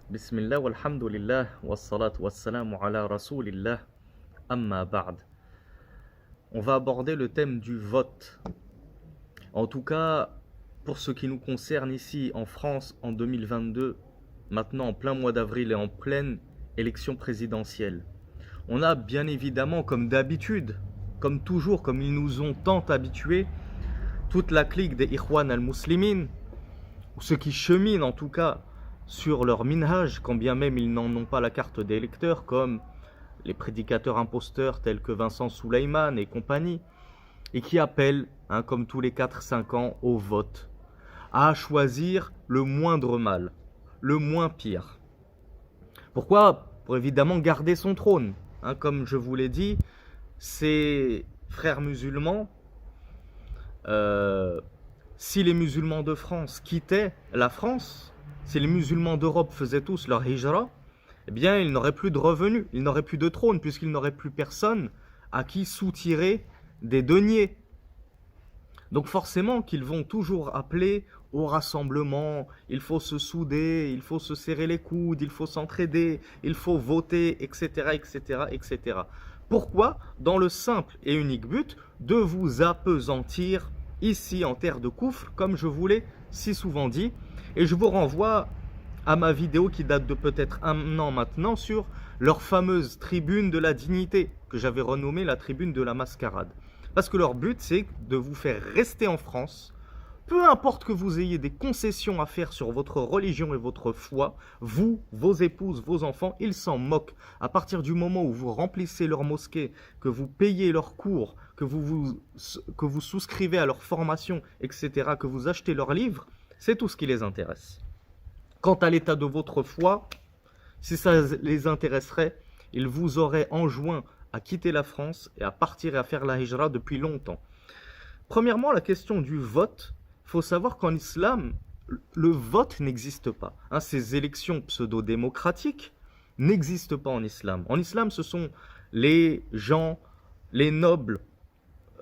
Bismillah walhamdulillah wassalatu wassalamu ala rasulillah amma ba'd. On va aborder le thème du vote. En tout cas, pour ce qui nous concerne ici en France en 2022, maintenant en plein mois d'avril et en pleine élection présidentielle. On a bien évidemment, comme d'habitude, comme toujours, comme ils nous ont tant habitués, toute la clique des Ikhwan al-Muslimin, ou ceux qui cheminent en tout cas sur leur minhaj, quand bien même ils n'en ont pas la carte d'électeur, comme les prédicateurs imposteurs tels que Vincent Souleyman et compagnie, et qui appellent, comme tous les 4-5 ans, au vote, à choisir le moindre mal, le moins pire. Pourquoi? Pour évidemment garder son trône. Comme je vous l'ai dit, ces frères musulmans, si les musulmans de France quittaient la France, si les musulmans d'Europe faisaient tous leur hijra, eh bien, ils n'auraient plus de revenus, ils n'auraient plus de trône, puisqu'ils n'auraient plus personne à qui soutirer des deniers. Donc forcément qu'ils vont toujours appeler au rassemblement, il faut se souder, il faut se serrer les coudes, il faut s'entraider, il faut voter, etc., etc., etc. Pourquoi? Dans le simple et unique but de vous appesantir ici en terre de Koufr, comme je vous l'ai si souvent dit. Et je vous renvoie à ma vidéo qui date de peut-être 1 an maintenant sur leur fameuse tribune de la dignité, que j'avais renommée la tribune de la mascarade. Parce que leur but, c'est de vous faire rester en France, peu importe que vous ayez des concessions à faire sur votre religion et votre foi, vous, vos épouses, vos enfants, ils s'en moquent. À partir du moment où vous remplissez leur mosquée, que vous payez leurs cours, que vous souscrivez à leur formation, etc., que vous achetez leurs livres, c'est tout ce qui les intéresse. Quant à l'état de votre foi, si ça les intéresserait, ils vous auraient enjoint à quitter la France et à partir et à faire la hijra depuis longtemps. Premièrement, la question du vote, il faut savoir qu'en islam, le vote n'existe pas. Ces élections pseudo-démocratiques n'existent pas en islam. En islam, ce sont les gens, les nobles,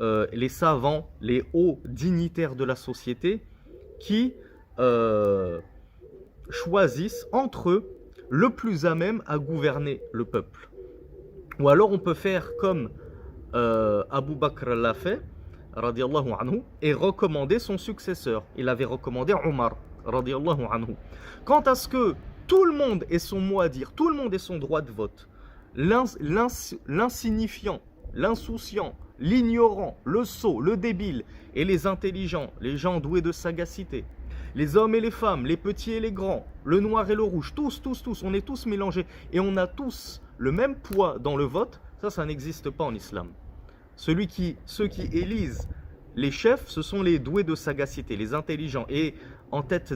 les savants, les hauts dignitaires de la société qui choisissent entre eux le plus à même à gouverner le peuple. Ou alors on peut faire comme Abu Bakr l'a fait, radiallahu anhu, et recommander son successeur. Il avait recommandé Omar, radiallahu anhu. Quant à ce que tout le monde ait son mot à dire, tout le monde ait son droit de vote, l'insignifiant, l'insouciant, l'ignorant, le sot, le débile et les intelligents, les gens doués de sagacité, les hommes et les femmes, les petits et les grands, le noir et le rouge, tous, on est tous mélangés et on a tous le même poids dans le vote, ça n'existe pas en islam. Ceux qui élisent les chefs, ce sont les doués de sagacité, les intelligents et en tête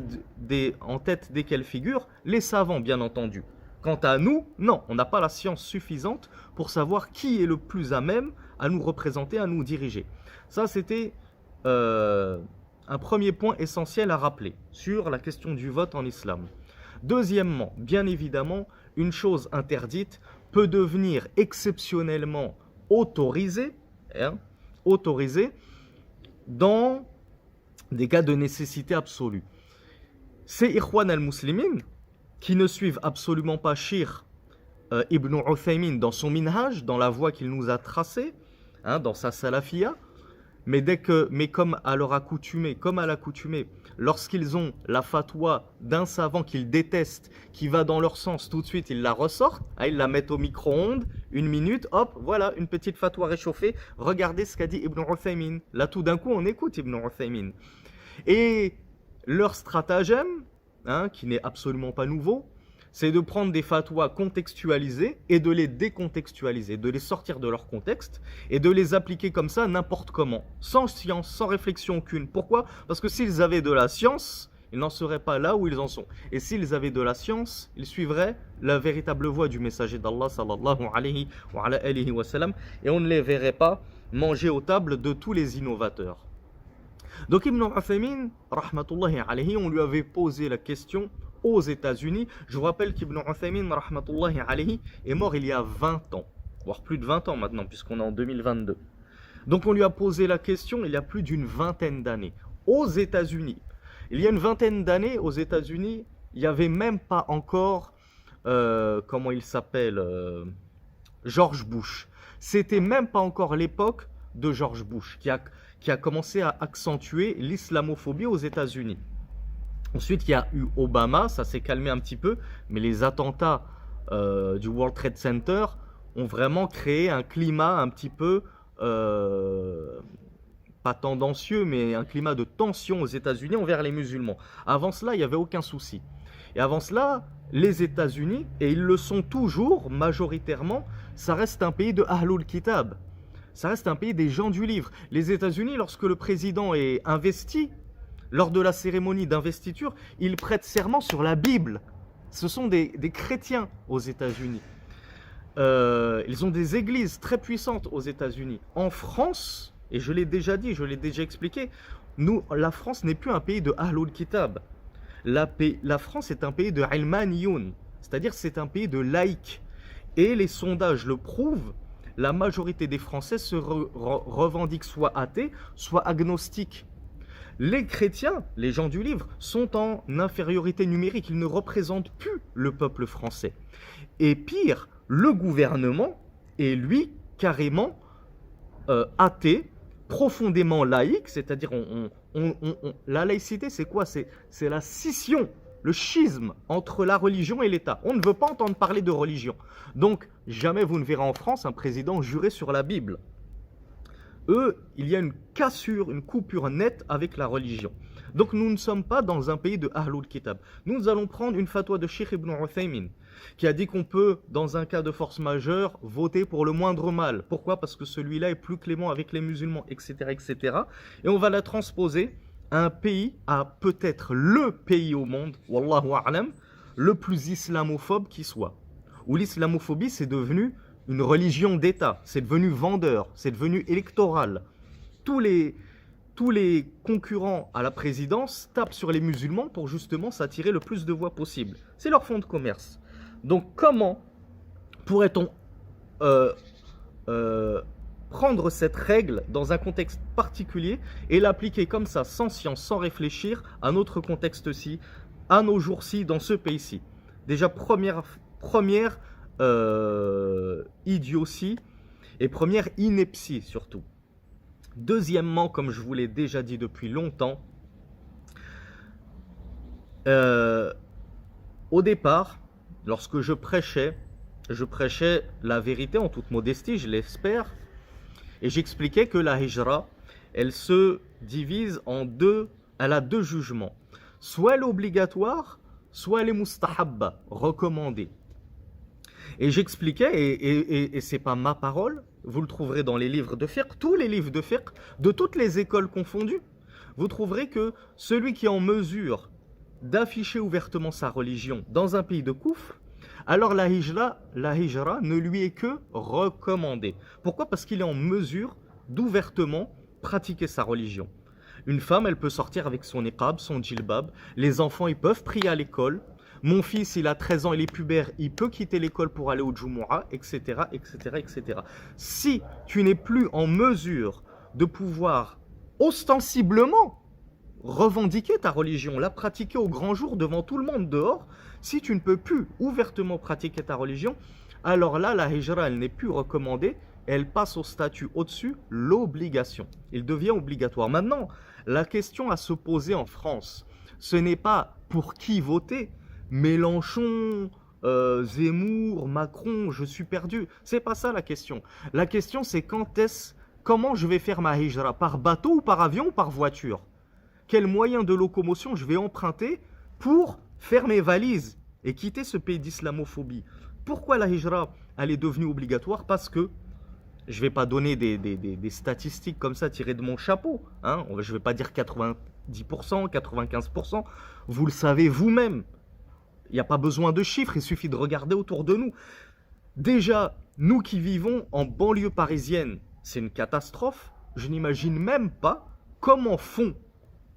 desquels figurent les savants, bien entendu. Quant à nous, non, on n'a pas la science suffisante pour savoir qui est le plus à même à nous représenter, à nous diriger. Ça, c'était un premier point essentiel à rappeler sur la question du vote en islam. Deuxièmement, bien évidemment, une chose interdite peut devenir exceptionnellement autorisée, dans des cas de nécessité absolue. Ces Ikhwan al-Muslimin, qui ne suivent absolument pas Cheikh Ibn Uthaymin dans son minhaj, dans la voie qu'il nous a tracée, dans sa salafia, mais comme à l'accoutumée, lorsqu'ils ont la fatwa d'un savant qu'ils détestent, qui va dans leur sens, tout de suite ils la ressortent, ils la mettent au micro-ondes, 1 minute, hop, voilà, une petite fatwa réchauffée, regardez ce qu'a dit Ibn Uthaymin. Là tout d'un coup on écoute Ibn Uthaymin. Et leur stratagème, qui n'est absolument pas nouveau, c'est de prendre des fatwas contextualisées et de les décontextualiser, de les sortir de leur contexte et de les appliquer comme ça n'importe comment, sans science, sans réflexion aucune. Pourquoi? Parce que s'ils avaient de la science, ils n'en seraient pas là où ils en sont. Et s'ils avaient de la science, ils suivraient la véritable voie du messager d'Allah sallallahu alayhi wa sallam et on ne les verrait pas manger aux tables de tous les innovateurs. Donc Ibn Uthaymin, rahmatullahi alayhi, on lui avait posé la question aux États-Unis. Je vous rappelle qu'Ibn Uthaymin, rahmatullahi alayhi, est mort il y a 20 ans, voire plus de 20 ans maintenant, puisqu'on est en 2022. Donc on lui a posé la question il y a plus d'une vingtaine d'années, aux États-Unis. Il y a une vingtaine d'années, aux États-Unis, il n'y avait même pas encore comment il s'appelle, George Bush. C'était même pas encore l'époque de George Bush qui a commencé à accentuer l'islamophobie aux États-Unis. Ensuite, il y a eu Obama, ça s'est calmé un petit peu, mais les attentats du World Trade Center ont vraiment créé un climat un petit peu, pas tendancieux, mais un climat de tension aux États-Unis envers les musulmans. Avant cela, il n'y avait aucun souci. Et avant cela, les États-Unis, et ils le sont toujours majoritairement, ça reste un pays de Ahlul Kitab. Ça reste un pays des gens du livre. Les États-Unis, lorsque le président est investi, lors de la cérémonie d'investiture, il prête serment sur la Bible. Ce sont des chrétiens aux États-Unis. Ils ont des églises très puissantes aux États-Unis. En France, et je l'ai déjà dit, je l'ai déjà expliqué, la France n'est plus un pays de Ahlul Kitab. La France est un pays de Ilmaniyoun, c'est-à-dire c'est un pays de laïcs. Et les sondages le prouvent, la majorité des Français se revendiquent soit athées, soit agnostiques. Les chrétiens, les gens du livre, sont en infériorité numérique. Ils ne représentent plus le peuple français. Et pire, le gouvernement est, lui, carrément athée, profondément laïque. C'est-à-dire, la laïcité, c'est quoi? C'est la scission, le schisme entre la religion et l'État. On ne veut pas entendre parler de religion. Donc, jamais vous ne verrez en France un président jurer sur la Bible. Eux, il y a une cassure, une coupure nette avec la religion. Donc nous ne sommes pas dans un pays de Ahlul Kitab. Nous allons prendre une fatwa de Cheikh Ibn Uthaymin, qui a dit qu'on peut, dans un cas de force majeure, voter pour le moindre mal. Pourquoi? Parce que celui-là est plus clément avec les musulmans, etc., etc. Et on va la transposer à un pays, à peut-être le pays au monde, wallahu a'lam, le plus islamophobe qui soit. Où l'islamophobie, c'est devenu une religion d'État, c'est devenu vendeur, c'est devenu électoral. Tous les concurrents à la présidence tapent sur les musulmans pour justement s'attirer le plus de voix possible. C'est leur fonds de commerce. Donc comment pourrait-on prendre cette règle dans un contexte particulier et l'appliquer comme ça, sans science, sans réfléchir, à notre contexte-ci, à nos jours-ci, dans ce pays-ci? Déjà, première idiotie et première ineptie surtout. Deuxièmement, comme je vous l'ai déjà dit depuis longtemps, au départ, lorsque je prêchais la vérité en toute modestie, je l'espère, et j'expliquais que la hijra, elle se divise en deux, elle a deux jugements. Soit elle est obligatoire, soit elle est mustahabba, recommandée. Et j'expliquais, et ce n'est pas ma parole, vous le trouverez dans les livres de fiqh, tous les livres de fiqh, de toutes les écoles confondues, vous trouverez que celui qui est en mesure d'afficher ouvertement sa religion dans un pays de koufr, alors la hijra ne lui est que recommandée. Pourquoi? Parce qu'il est en mesure d'ouvertement pratiquer sa religion. Une femme, elle peut sortir avec son niqab, son djilbab, les enfants, ils peuvent prier à l'école. Mon fils, il a 13 ans, il est pubère, il peut quitter l'école pour aller au Jumu'ah, etc., etc., etc. Si tu n'es plus en mesure de pouvoir ostensiblement revendiquer ta religion, la pratiquer au grand jour devant tout le monde dehors, si tu ne peux plus ouvertement pratiquer ta religion, alors là, la hijra, elle n'est plus recommandée, elle passe au statut au-dessus, l'obligation. Il devient obligatoire. Maintenant, la question à se poser en France, ce n'est pas pour qui voter, Mélenchon, Zemmour, Macron, je suis perdu. C'est pas ça la question. La question c'est comment je vais faire ma hijra, par bateau ou par avion ou par voiture? Quel moyen de locomotion je vais emprunter pour faire mes valises et quitter ce pays d'islamophobie? Pourquoi la hijra, elle est devenue obligatoire? Parce que, je ne vais pas donner des statistiques comme ça tirées de mon chapeau, hein. Je ne vais pas dire 90%, 95%, vous le savez vous-même. Il n'y a pas besoin de chiffres, il suffit de regarder autour de nous. Déjà, nous qui vivons en banlieue parisienne, c'est une catastrophe. Je n'imagine même pas comment font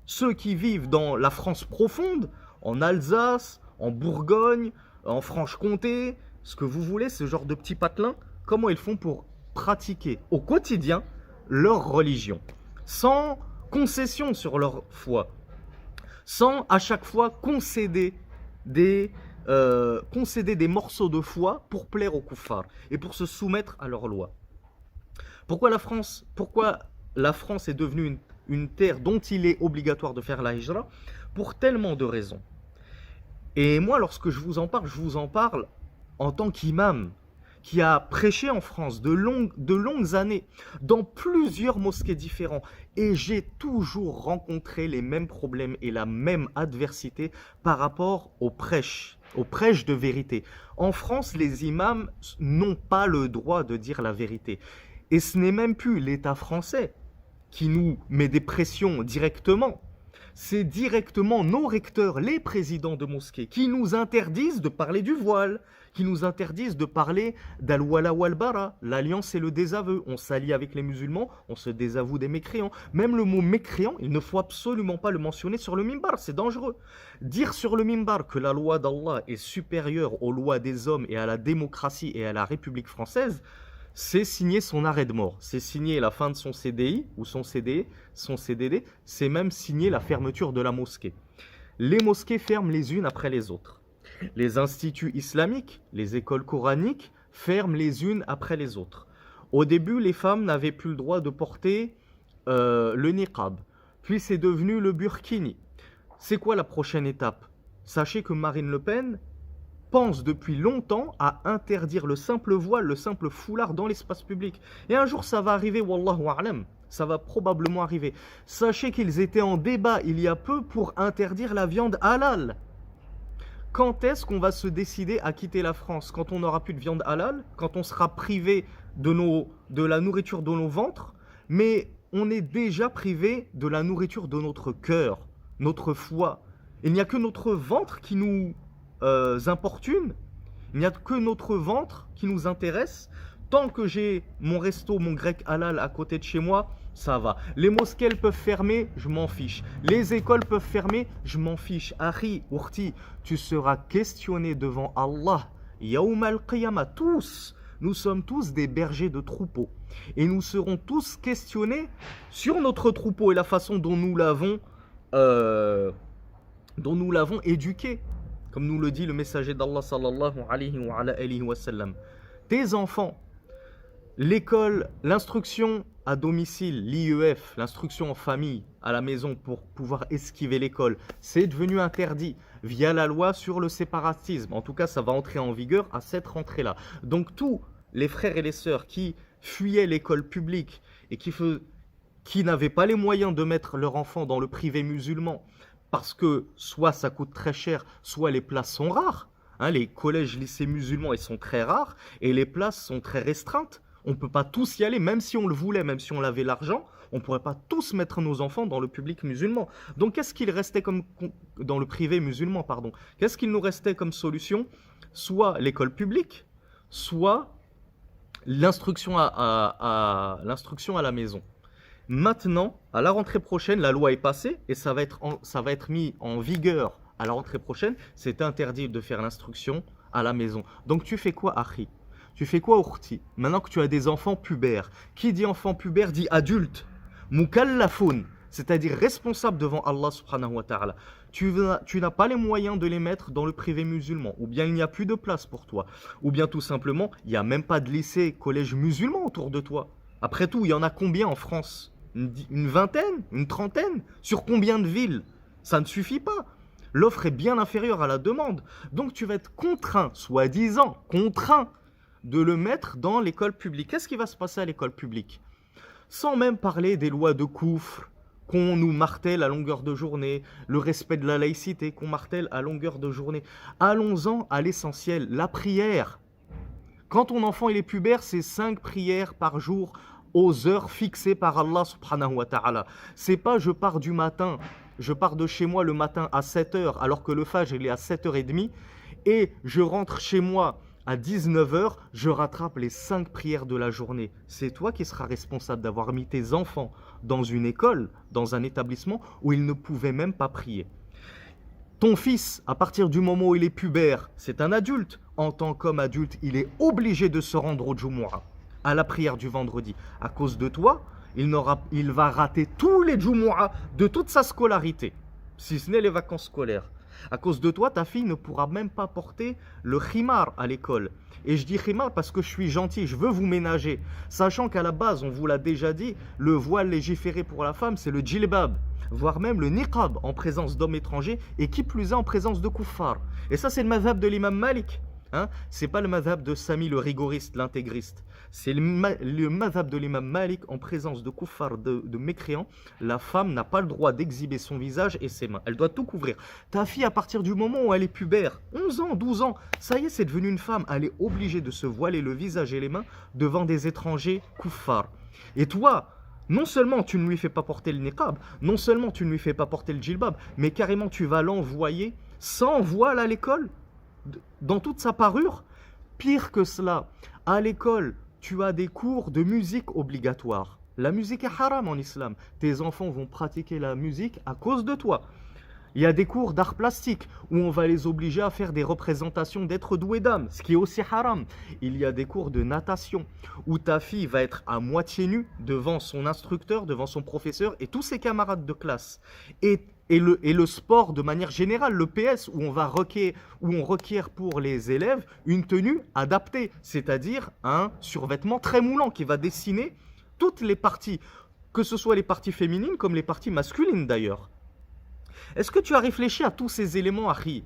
ceux qui vivent dans la France profonde, en Alsace, en Bourgogne, en Franche-Comté, ce que vous voulez, ce genre de petits patelins, comment ils font pour pratiquer au quotidien leur religion, sans concession sur leur foi, sans à chaque fois concéder des concéder des morceaux de foi pour plaire aux kuffars et pour se soumettre à leurs lois. Pourquoi la France est devenue une terre dont il est obligatoire de faire la hijra? Pour tellement de raisons. Et moi, lorsque je vous en parle en tant qu'imam qui a prêché en France de longues années dans plusieurs mosquées différentes. Et j'ai toujours rencontré les mêmes problèmes et la même adversité par rapport aux prêches de vérité. En France, les imams n'ont pas le droit de dire la vérité. Et ce n'est même plus l'État français qui nous met des pressions directement. C'est directement nos recteurs, les présidents de mosquées, qui nous interdisent de parler du voile, qui nous interdisent de parler d'al-wala wal-bara, l'alliance et le désaveu. On s'allie avec les musulmans, on se désavoue des mécréants. Même le mot mécréant, il ne faut absolument pas le mentionner sur le mimbar, c'est dangereux. Dire sur le mimbar que la loi d'Allah est supérieure aux lois des hommes et à la démocratie et à la République française, c'est signer son arrêt de mort, c'est signer la fin de son CDI ou son CDD, c'est même signer la fermeture de la mosquée. Les mosquées ferment les unes après les autres. Les instituts islamiques, les écoles coraniques ferment les unes après les autres. Au début, les femmes n'avaient plus le droit de porter le niqab, puis c'est devenu le burkini. C'est quoi la prochaine étape? Sachez que Marine Le Pen pense depuis longtemps à interdire le simple voile, le simple foulard dans l'espace public. Et un jour, ça va arriver, wallahu a'lam. Ça va probablement arriver. Sachez qu'ils étaient en débat il y a peu pour interdire la viande halal. Quand est-ce qu'on va se décider à quitter la France? Quand on n'aura plus de viande halal? Quand on sera privé de la nourriture de nos ventres? Mais on est déjà privé de la nourriture de notre cœur, notre foi. Il n'y a que notre ventre qui nous importune, il n'y a que notre ventre qui nous intéresse. Tant que j'ai mon resto, mon grec halal à côté de chez moi, ça va. Les mosquées peuvent fermer, je m'en fiche. Les écoles peuvent fermer, je m'en fiche. Akhi, Urti, tu seras questionné devant Allah. Yawm al-Qiyamah, tous, nous sommes tous des bergers de troupeaux. Et nous serons tous questionnés sur notre troupeau et la façon dont nous l'avons éduqué. Comme nous le dit le messager d'Allah sallallahu alayhi wa sallam. Tes enfants, l'école, l'instruction à domicile, l'IEF, l'instruction en famille, à la maison pour pouvoir esquiver l'école, c'est devenu interdit via la loi sur le séparatisme. En tout cas, ça va entrer en vigueur à cette rentrée-là. Donc tous les frères et les sœurs qui fuyaient l'école publique et qui n'avaient pas les moyens de mettre leur enfant dans le privé musulman, parce que soit ça coûte très cher, soit les places sont rares. Les collèges, lycées musulmans, ils sont très rares et les places sont très restreintes. On ne peut pas tous y aller, même si on le voulait, même si on avait l'argent, on ne pourrait pas tous mettre nos enfants dans le public musulman. Donc qu'est-ce qu'il restait dans le privé musulman, pardon? Qu'est-ce qu'il nous restait comme solution? Soit l'école publique, soit l'instruction à la maison. Maintenant, à la rentrée prochaine, la loi est passée et ça va être mis en vigueur à la rentrée prochaine. C'est interdit de faire l'instruction à la maison. Donc tu fais quoi, Akhi? Tu fais quoi, Urti? Maintenant que tu as des enfants pubères. Qui dit enfant pubère dit adulte. Mukallafoun, c'est-à-dire responsable devant Allah subhanahu wa ta'ala. Tu n'as pas les moyens de les mettre dans le privé musulman. Ou bien il n'y a plus de place pour toi. Ou bien tout simplement, il n'y a même pas de lycée, collège musulman autour de toi. Après tout, il y en a combien en France? Une vingtaine? Une trentaine? Sur combien de villes? Ça ne suffit pas. L'offre est bien inférieure à la demande. Donc tu vas être contraint, soi-disant contraint, de le mettre dans l'école publique. Qu'est-ce qui va se passer à l'école publique? Sans même parler des lois de Koufr qu'on nous martèle à longueur de journée, le respect de la laïcité qu'on martèle à longueur de journée. Allons-en à l'essentiel, la prière. Quand ton enfant il est pubère, c'est 5 prières par jour aux heures fixées par Allah subhanahu wa ta'ala. C'est pas je pars du matin, je pars de chez moi le matin à 7h alors que le Fajr il est à 7h30 et je rentre chez moi à 19h, je rattrape les 5 prières de la journée. C'est toi qui seras responsable d'avoir mis tes enfants dans une école, dans un établissement où ils ne pouvaient même pas prier. Ton fils, à partir du moment où il est pubère, c'est un adulte. En tant qu'homme adulte, il est obligé de se rendre au Jumu'ah, à la prière du vendredi. À cause de toi, il va rater tous les Jumu'ah de toute sa scolarité, si ce n'est les vacances scolaires. À cause de toi, ta fille ne pourra même pas porter le khimar à l'école. Et je dis khimar parce que je suis gentil, je veux vous ménager. Sachant qu'à la base, on vous l'a déjà dit, le voile légiféré pour la femme, c'est le djilbab, voire même le niqab en présence d'hommes étrangers, et qui plus est en présence de kuffar. Et ça, c'est le madhab de l'imam Malik. Hein, c'est pas le madhab de Sami le rigoriste, l'intégriste. C'est le madhab de l'imam Malik en présence de kuffar, de mécréants. La femme n'a pas le droit d'exhiber son visage et ses mains. Elle doit tout couvrir. Ta fille, à partir du moment où elle est pubère, 11 ans, 12 ans, ça y est, c'est devenu une femme. Elle est obligée de se voiler le visage et les mains devant des étrangers kuffar. Et toi, non seulement tu ne lui fais pas porter le niqab, non seulement tu ne lui fais pas porter le djilbab, mais carrément tu vas l'envoyer sans voile à l'école dans toute sa parure. Pire que cela, à l'école, tu as des cours de musique obligatoires. La musique est haram en islam. Tes enfants vont pratiquer la musique à cause de toi. Il y a des cours d'art plastique où on va les obliger à faire des représentations d'êtres doués d'âme, ce qui est aussi haram. Il y a des cours de natation où ta fille va être à moitié nue devant son instructeur, devant son professeur et tous ses camarades de classe. Et le sport de manière générale, le PS, où on requiert pour les élèves une tenue adaptée, c'est-à-dire un survêtement très moulant qui va dessiner toutes les parties, que ce soit les parties féminines comme les parties masculines d'ailleurs. Est-ce que tu as réfléchi à tous ces éléments, Harry?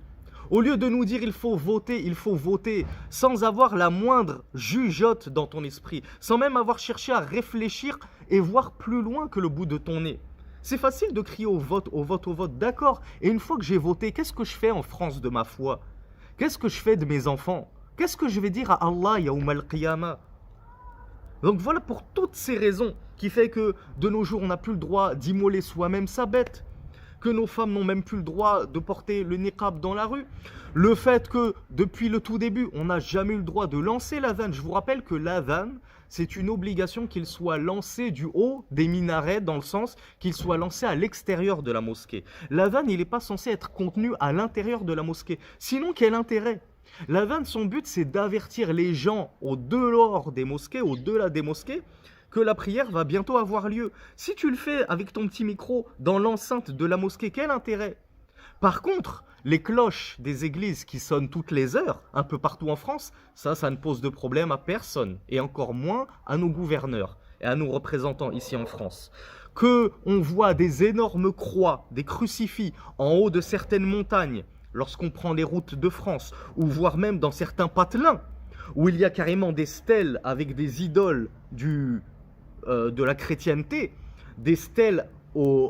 Au lieu de nous dire il faut voter, sans avoir la moindre jugeote dans ton esprit, sans même avoir cherché à réfléchir et voir plus loin que le bout de ton nez. C'est facile de crier au vote, au vote, au vote, d'accord. Et une fois que j'ai voté, qu'est-ce que je fais en France de ma foi? Qu'est-ce que je fais de mes enfants? Qu'est-ce que je vais dire à Allah Yaoum al-Qiyamah? Donc voilà pour toutes ces raisons qui fait que de nos jours, on n'a plus le droit d'immoler soi-même sa bête, que nos femmes n'ont même plus le droit de porter le niqab dans la rue, le fait que depuis le tout début, on n'a jamais eu le droit de lancer l'adhan. Je vous rappelle que l'adhan, c'est une obligation qu'il soit lancé du haut des minarets, dans le sens qu'il soit lancé à l'extérieur de la mosquée. L'adhan, il n'est pas censé être contenu à l'intérieur de la mosquée. Sinon, quel intérêt? L'adhan, son but, c'est d'avertir les gens au-dehors des mosquées, au-delà des mosquées, que la prière va bientôt avoir lieu. Si tu le fais avec ton petit micro dans l'enceinte de la mosquée, quel intérêt? Par contre, les cloches des églises qui sonnent toutes les heures, un peu partout en France, ça ne pose de problème à personne, et encore moins à nos gouverneurs et à nos représentants ici en France. Que on voit des énormes croix, des crucifix en haut de certaines montagnes, lorsqu'on prend les routes de France, ou voire même dans certains patelins, où il y a carrément des stèles avec des idoles de la chrétienté, des stèles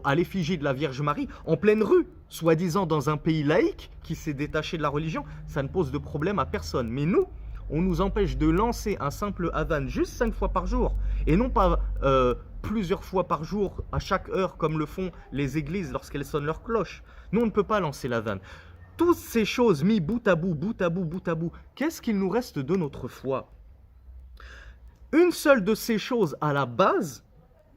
à l'effigie de la Vierge Marie, en pleine rue, soi-disant dans un pays laïque qui s'est détaché de la religion, ça ne pose de problème à personne. Mais nous, on nous empêche de lancer un simple adhan juste 5 fois par jour, et non pas plusieurs fois par jour, à chaque heure, comme le font les églises lorsqu'elles sonnent leur cloche. Nous, on ne peut pas lancer l'adhan. Toutes ces choses mis bout à bout, bout à bout, bout à bout, qu'est-ce qu'il nous reste de notre foi? Une seule de ces choses à la base,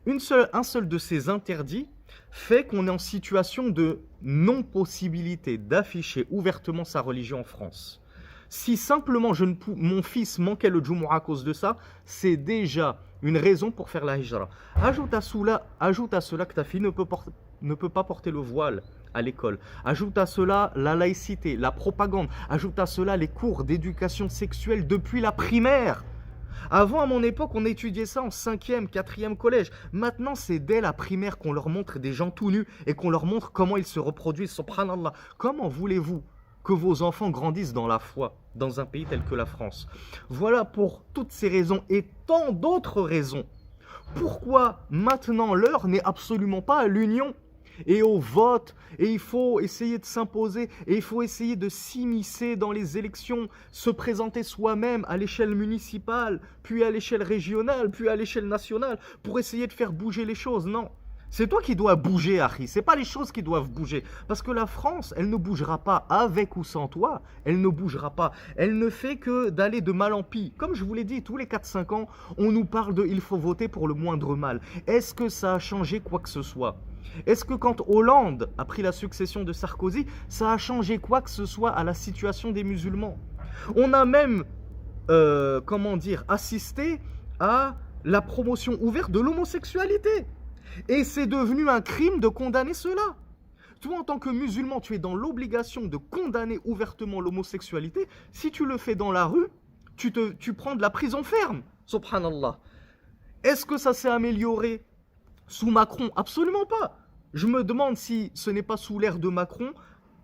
un seul de ces interdits fait qu'on est en situation de non-possibilité d'afficher ouvertement sa religion en France. Si simplement mon fils manquait le Jumu'ah à cause de ça, c'est déjà une raison pour faire la hijra. Ajoute à cela que ta fille ne peut pas porter le voile à l'école. Ajoute à cela la laïcité, la propagande. Ajoute à cela les cours d'éducation sexuelle depuis la primaire. Avant, à mon époque, on étudiait ça en 5e, 4e collège. Maintenant, c'est dès la primaire qu'on leur montre des gens tout nus et qu'on leur montre comment ils se reproduisent. Subhanallah. Comment voulez-vous que vos enfants grandissent dans la foi dans un pays tel que la France? Voilà pour toutes ces raisons et tant d'autres raisons. Pourquoi maintenant l'heure n'est absolument pas à l'union et au vote, et il faut essayer de s'imposer, et il faut essayer de s'immiscer dans les élections, se présenter soi-même à l'échelle municipale, puis à l'échelle régionale, puis à l'échelle nationale, pour essayer de faire bouger les choses? Non. C'est toi qui dois bouger, Harry. C'est pas les choses qui doivent bouger. Parce que la France, elle ne bougera pas avec ou sans toi. Elle ne bougera pas. Elle ne fait que d'aller de mal en pis. Comme je vous l'ai dit, tous les 4-5 ans, on nous parle de « il faut voter pour le moindre mal ». Est-ce que ça a changé quoi que ce soit? Est-ce que quand Hollande a pris la succession de Sarkozy, ça a changé quoi que ce soit à la situation des musulmans? On a même, assisté à la promotion ouverte de l'homosexualité. Et c'est devenu un crime de condamner cela. Toi, en tant que musulman, tu es dans l'obligation de condamner ouvertement l'homosexualité. Si tu le fais dans la rue, tu prends de la prison ferme. Subhanallah. Est-ce que ça s'est amélioré sous Macron? Absolument pas. Je me demande si ce n'est pas sous l'ère de Macron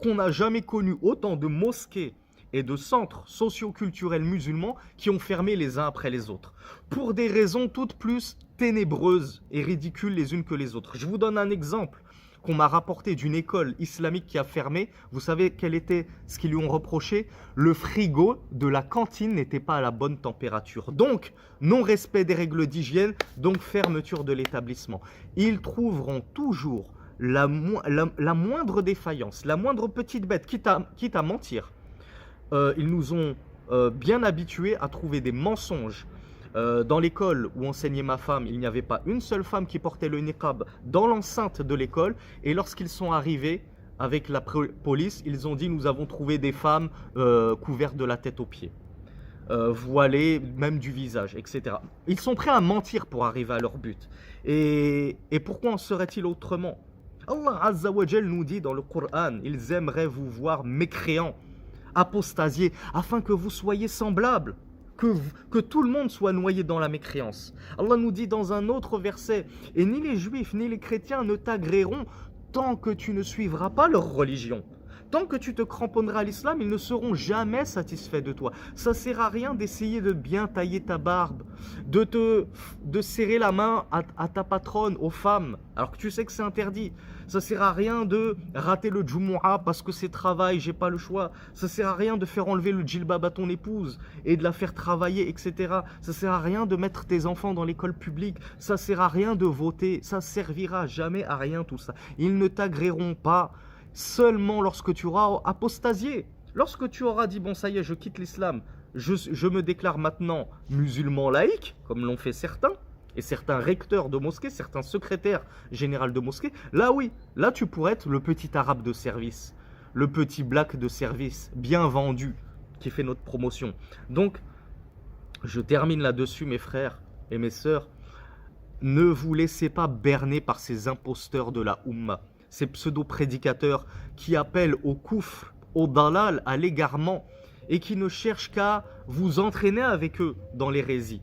qu'on n'a jamais connu autant de mosquées et de centres socio-culturels musulmans qui ont fermé les uns après les autres, pour des raisons toutes plus ténébreuses et ridicules les unes que les autres. Je vous donne un exemple qu'on m'a rapporté d'une école islamique qui a fermé. Vous savez quel était ce qu'ils lui ont reproché? Le frigo de la cantine n'était pas à la bonne température. Donc, non-respect des règles d'hygiène, donc fermeture de l'établissement. Ils trouveront toujours la moindre défaillance, la moindre petite bête, quitte à mentir. Ils nous ont bien habitués à trouver des mensonges. Dans l'école où enseignait ma femme, il n'y avait pas une seule femme qui portait le niqab dans l'enceinte de l'école. Et lorsqu'ils sont arrivés avec la police, ils ont dit: nous avons trouvé des femmes couvertes de la tête aux pieds, voilées, même du visage, etc. Ils sont prêts à mentir pour arriver à leur but. Et pourquoi en serait-il autrement? Allah Azza wa Jal nous dit dans le Coran: ils aimeraient vous voir mécréants, apostasiés, afin que vous soyez semblables. Que tout le monde soit noyé dans la mécréance. Allah nous dit dans un autre verset: et ni les juifs ni les chrétiens ne t'agréeront tant que tu ne suivras pas leur religion. Tant que tu te cramponneras à l'islam, ils ne seront jamais satisfaits de toi. Ça sert à rien d'essayer de bien tailler ta barbe, de serrer la main à ta patronne, aux femmes, alors que tu sais que c'est interdit. Ça sert à rien de rater le Jumu'ah parce que c'est travail, j'ai pas le choix. Ça sert à rien de faire enlever le djilbab à ton épouse et de la faire travailler, etc. Ça sert à rien de mettre tes enfants dans l'école publique. Ça sert à rien de voter. Ça servira jamais à rien tout ça. Ils ne t'agréeront pas seulement lorsque tu auras apostasié. Lorsque tu auras dit: bon, ça y est, je quitte l'islam, je me déclare maintenant musulman laïque, comme l'ont fait certains, et certains recteurs de mosquées, certains secrétaires généraux de mosquées. Là, oui, là, tu pourrais être le petit arabe de service, le petit black de service, bien vendu, qui fait notre promotion. Donc, je termine là-dessus, mes frères et mes sœurs. Ne vous laissez pas berner par ces imposteurs de la Oumma, ces pseudo-prédicateurs qui appellent au koufr, au dalal, à l'égarement, et qui ne cherchent qu'à vous entraîner avec eux dans l'hérésie.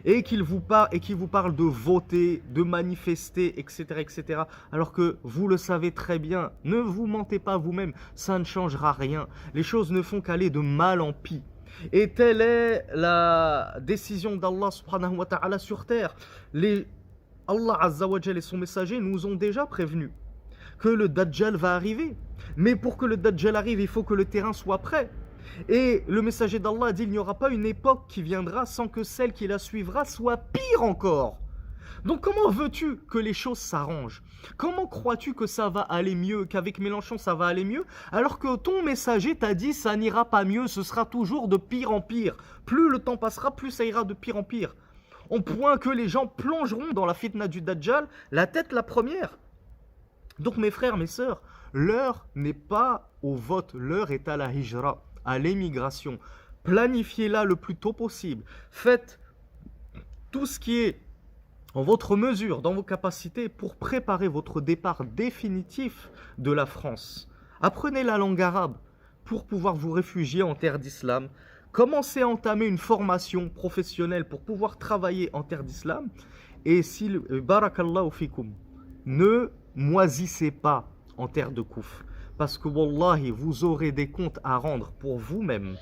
Et qui vous parlent de voter, de manifester, etc., etc. Alors que vous le savez très bien, ne vous mentez pas vous-même, ça ne changera rien. Les choses ne font qu'aller de mal en pis. Et telle est la décision d'Allah subhanahu wa ta'ala sur terre. Allah Azza wa Jal et son messager nous ont déjà prévenus que le Dajjal va arriver. Mais pour que le Dajjal arrive, il faut que le terrain soit prêt. Et le messager d'Allah dit: il n'y aura pas une époque qui viendra sans que celle qui la suivra soit pire encore. Donc comment veux-tu que les choses s'arrangent? Comment crois-tu que ça va aller mieux, qu'avec Mélenchon ça va aller mieux, alors que ton messager t'a dit: ça n'ira pas mieux, ce sera toujours de pire en pire. Plus le temps passera, plus ça ira de pire en pire. Au point que les gens plongeront dans la fitna du Dajjal, la tête la première. Donc mes frères, mes sœurs, l'heure n'est pas au vote, l'heure est à la hijra, à l'émigration. Planifiez-la le plus tôt possible. Faites tout ce qui est en votre mesure, dans vos capacités, pour préparer votre départ définitif de la France. Apprenez la langue arabe pour pouvoir vous réfugier en terre d'islam. Commencez à entamer une formation professionnelle pour pouvoir travailler en terre d'islam. Et si, barakallahu fikum, ne moisissez pas en terre de koufr. Parce que wallahi, vous aurez des comptes à rendre pour vous-même,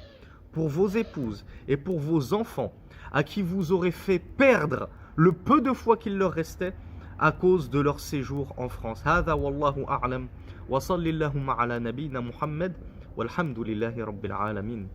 pour vos épouses et pour vos enfants, à qui vous aurez fait perdre le peu de foi qu'il leur restait à cause de leur séjour en France. Hada wallahu a'lam wa sallallahu ala nabina Muhammad walhamdulillahi rabbil alamin.